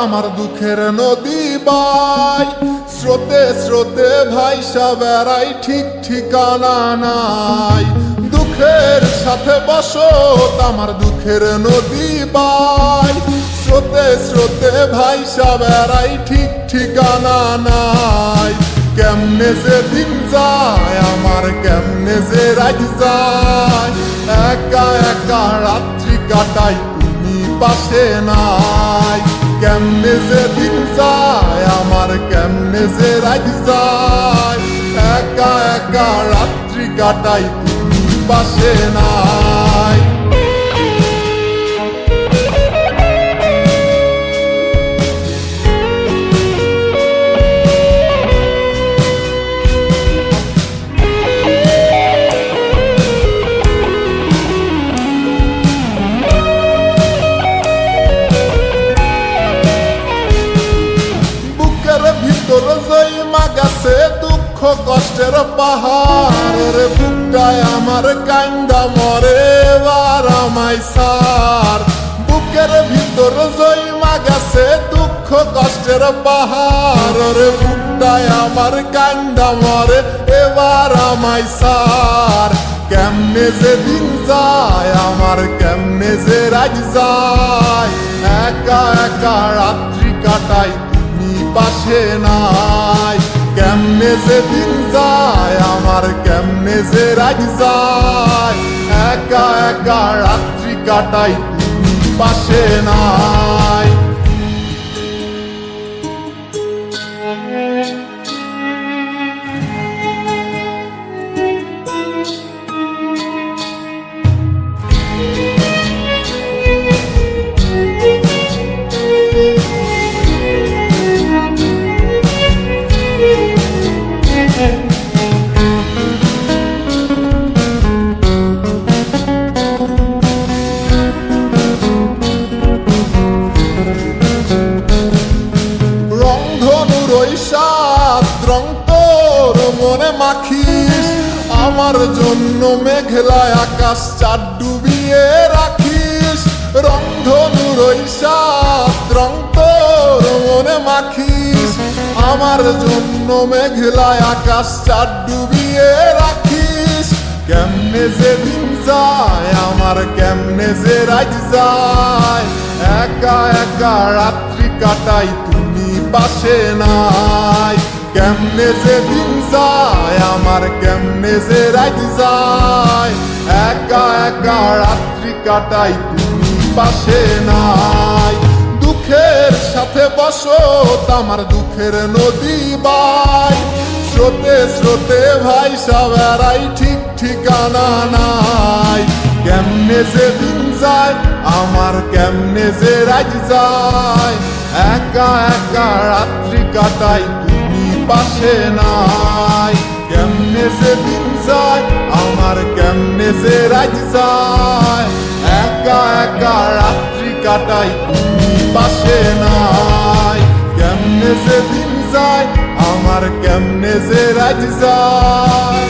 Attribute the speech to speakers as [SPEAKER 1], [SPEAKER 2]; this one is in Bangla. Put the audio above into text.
[SPEAKER 1] আমার দুঃখের নদী বাই, স্রোতে স্রোতে ভাইসা বেড়াই, ঠিক ঠিকানা নাই। দুঃখের সাথে বসত আমার দুঃখের নদী বাই, স্রোতে স্রোতে ভাইসা বেড়াই, ঠিক ঠিকানা নাই। কেমনে যে দিন যায় আমার, কেমনে যে রাত যায়, একা একা রাত্রি কাটাই তুমি পাশে নাই। কেমনে যে দিন যায় আমার, কেমনে যে রাত যায়, একা একা রাত্রি কাটাই তুমি পাশে নাই। ভিতর জৈমা গেছে দুঃখ কষ্টের পাহাড়, রে বুকটায় আমার কান্দা মরে এবার আমায় সার। বুকের ভিতর জৈমা গেছে দুঃখ কষ্টের পাহাড়, রে বুকটায় আমার কান্দা মরে এবার আমায় সার। কেমনে যে দিন যায় আমার, কেমনে যে রাত যায়, একা একা রাত্রি কাটাই পাশে নাই। কেমনে যে দিন যায় আমার, কেমনে যে রাত যায়, একা একা রাত্রি কাটাই তুমি পাশে নাই। রং তোর মনে মাখিস, আমার জন্য মেঘলা আকাশ চাঁদ ডুবিয়ে রাখিস। রংধনুর ওই সাত রং তোর মনে মাখিস, আমার জন্য মেঘলা আকাশ চাঁদ ডুবিয়ে রাখিস। কেমনে যে দিন যায় আমার, কেমনে যে রাত যায়, একা একা রাত্রি কাটাই তুমি পাশে নাই। কেমনে যে দিন যায় আমার, কেমনে যে রাত যায়, একা একা রাত্রি কাটাই তুমি পাশে নাই। দুঃখের সাথে বসত আমার দুঃখের নদী বাই, স্রোতে স্রোতে ভাইসা বেড়াই, ঠিক ঠিকানা নাই। কেমনে যে দিন যায় আমার, কেমনে যে রাত যায়, একা একা রাত্রি কাটাই তুমি পাশে নাই। কেমনে যে দিন যায় আমার, কেমনে যে রাত যায়, একা একা রাত্রি কাটাই তুমি পাশে নাই। কেমনে যে দিন যায় আমার, কেমনে যে রাত যায়।